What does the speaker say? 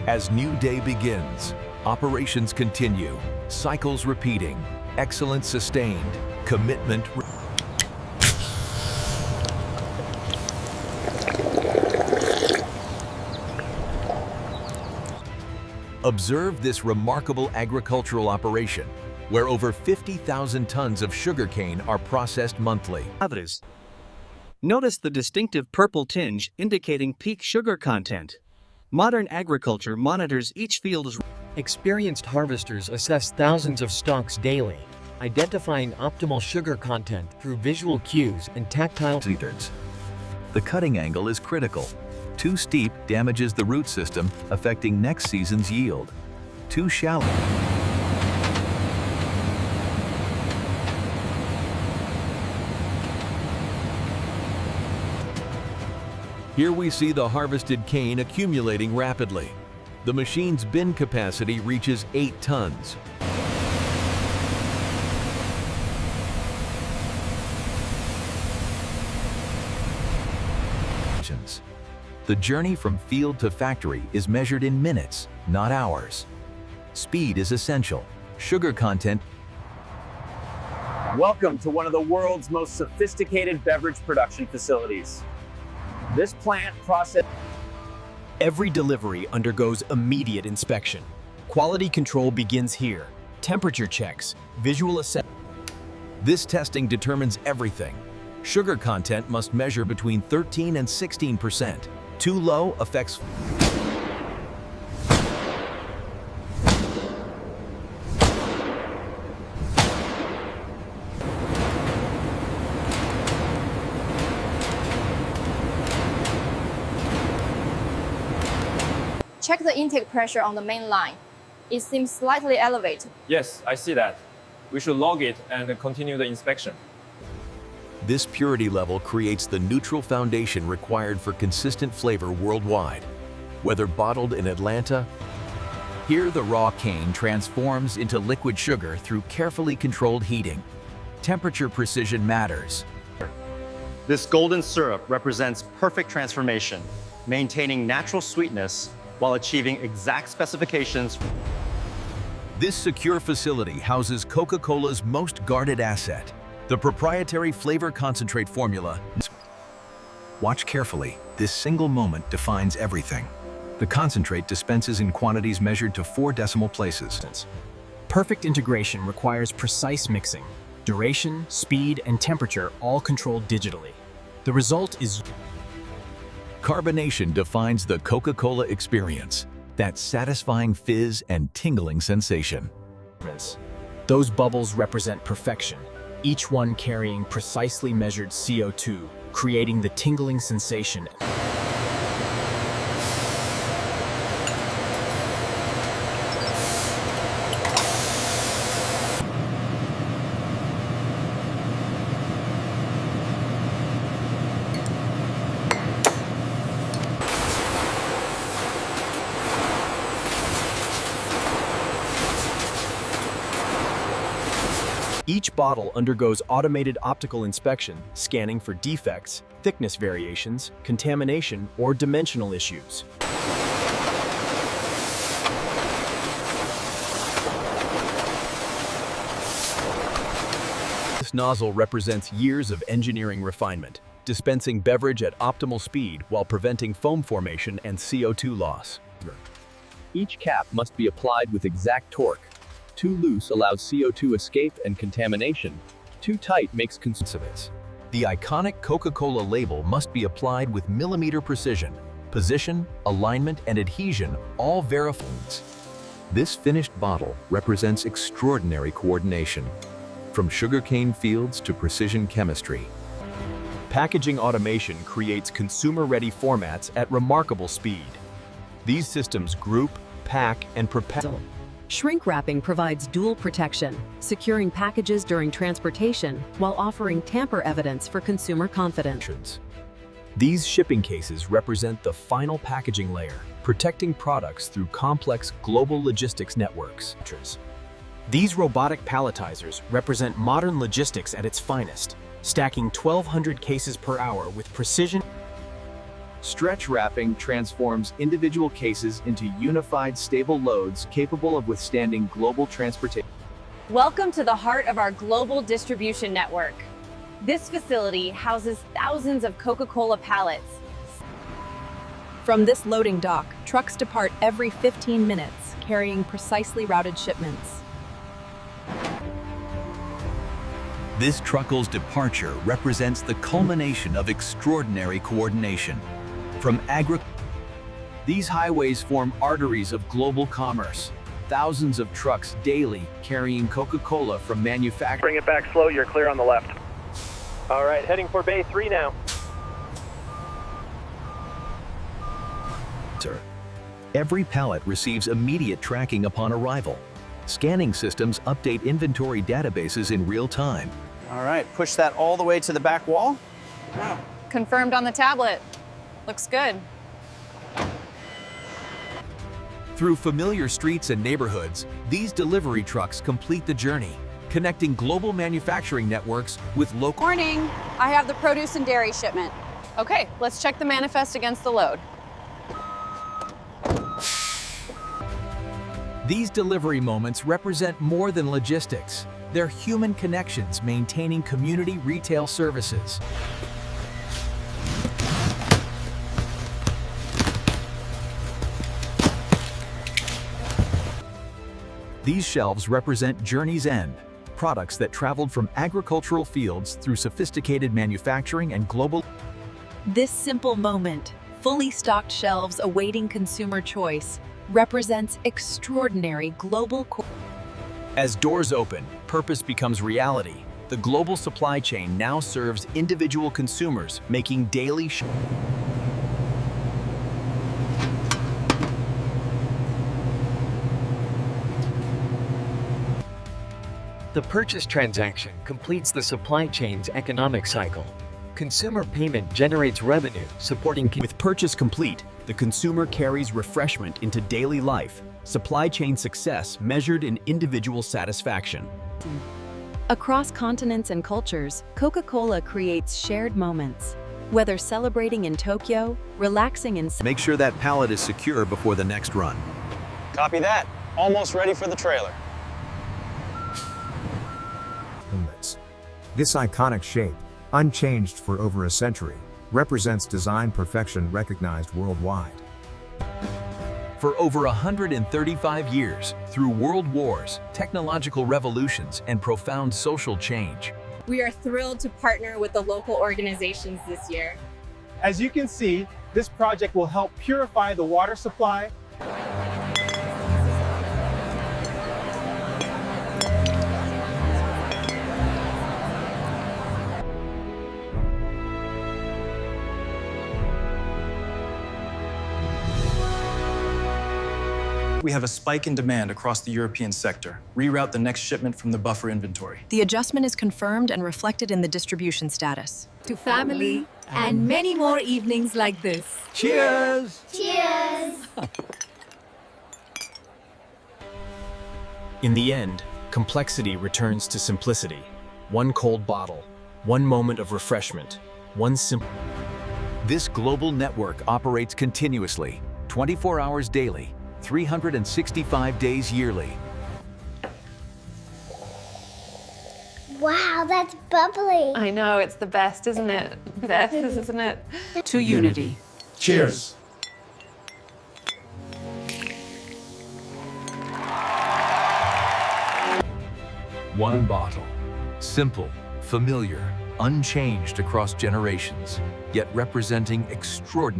As new day begins, operations continue, cycles repeating, excellence sustained, commitment. Observe this remarkable agricultural operation, where over 50,000 tons of sugarcane are processed monthly. Notice the distinctive purple tinge indicating peak sugar content. Modern agriculture monitors each field's. Experienced harvesters assess thousands of stalks daily, identifying optimal sugar content through visual cues and tactile Methods. The cutting angle is critical. Too steep damages the root system, affecting next season's yield. Too shallow. Here we see the harvested cane accumulating rapidly. The machine's bin capacity reaches 8 tons. The journey from field to factory is measured in minutes, not hours. Speed is essential. Sugar content. Welcome to one of the world's most sophisticated beverage production facilities. This plant processes. Every delivery undergoes immediate inspection. Quality control begins here. Temperature checks, visual assessment. This testing determines everything. Sugar content must measure between 13 and 16%. Too low affects. Check the intake pressure on the main line. It seems slightly elevated. Yes, I see that. We should log it and continue the inspection. This purity level creates the neutral foundation required for consistent flavor worldwide. Whether bottled in Atlanta, here the raw cane transforms into liquid sugar through carefully controlled heating. Temperature precision matters. This golden syrup represents perfect transformation, maintaining natural sweetness while achieving exact specifications. This secure facility houses Coca-Cola's most guarded asset, the proprietary flavor concentrate formula. Watch carefully. This single moment defines everything. The concentrate dispenses in quantities measured to 4 decimal places. Perfect integration requires precise mixing. Duration, speed, and temperature all controlled digitally. The result is Carbonation defines the Coca-Cola experience, that satisfying fizz and tingling sensation. those bubbles represent perfection, each one carrying precisely measured CO2, creating the tingling sensation. Each bottle undergoes automated optical inspection, scanning for defects, thickness variations, contamination, or dimensional issues. This nozzle represents years of engineering refinement, dispensing beverage at optimal speed while preventing foam formation and CO2 loss. Each cap must be applied with exact torque. Too loose allows CO2 escape and contamination. Too tight makes consumption. The iconic Coca-Cola label must be applied with millimeter precision. Position, alignment, and adhesion all verified. This finished bottle represents extraordinary coordination, from sugarcane fields to precision chemistry. Packaging automation creates consumer-ready formats at remarkable speed. These systems group, pack, and prepare. Shrink wrapping provides dual protection, securing packages during transportation while offering tamper evidence for consumer confidence. These shipping cases represent the final packaging layer, protecting products through complex global logistics networks. These robotic palletizers represent modern logistics at its finest, stacking 1,200 cases per hour with precision. Stretch wrapping transforms individual cases into unified, stable loads capable of withstanding global transportation. Welcome to the heart of our global distribution network. This facility houses thousands of Coca-Cola pallets. From this loading dock, trucks depart every 15 minutes, carrying precisely routed shipments. This truckle's departure represents the culmination of extraordinary coordination. These highways form arteries of global commerce. Thousands of trucks daily carrying Coca-Cola from manufacturing. Bring it back slow, you're clear on the left. All right, heading for Bay 3 now. Every pallet receives immediate tracking upon arrival. Scanning systems update inventory databases in real time. All right, push that all the way to the back wall. Confirmed on the tablet. Looks good. Through familiar streets and neighborhoods, these delivery trucks complete the journey, connecting global manufacturing networks with local. Morning, I have the produce and dairy shipment. Okay, let's check the manifest against the load. These delivery moments represent more than logistics. They're human connections maintaining community retail services. These shelves represent Journey's End, products that traveled from agricultural fields through sophisticated manufacturing and global. This simple moment, fully stocked shelves awaiting consumer choice, represents extraordinary global. As doors open, purpose becomes reality. The global supply chain now serves individual consumers, making daily The purchase transaction completes the supply chain's economic cycle. Consumer payment generates revenue, supporting. With purchase complete, the consumer carries refreshment into daily life. Supply chain success measured in individual satisfaction. Across continents and cultures, Coca-Cola creates shared moments. Whether celebrating in Tokyo, relaxing in. Make sure that pallet is secure before the next run. Copy that. Almost ready for the trailer. This iconic shape, unchanged for over a century, represents design perfection recognized worldwide. For over 135 years, through world wars, technological revolutions, and profound social change, We are thrilled to partner with the local organizations this year. As you can see, this project will help purify the water supply. We have a spike in demand across the European sector. Reroute the next shipment from the buffer inventory. The adjustment is confirmed and reflected in the distribution status. To family and many more evenings like this. Cheers! Cheers! In the end, complexity returns to simplicity. One cold bottle, one moment of refreshment, one simple. This global network operates continuously, 24 hours daily, 365 days yearly. Wow, that's bubbly. I know, it's the best, isn't it? Best, isn't it? To unity. Cheers. One bottle. Simple, familiar, unchanged across generations, yet representing extraordinary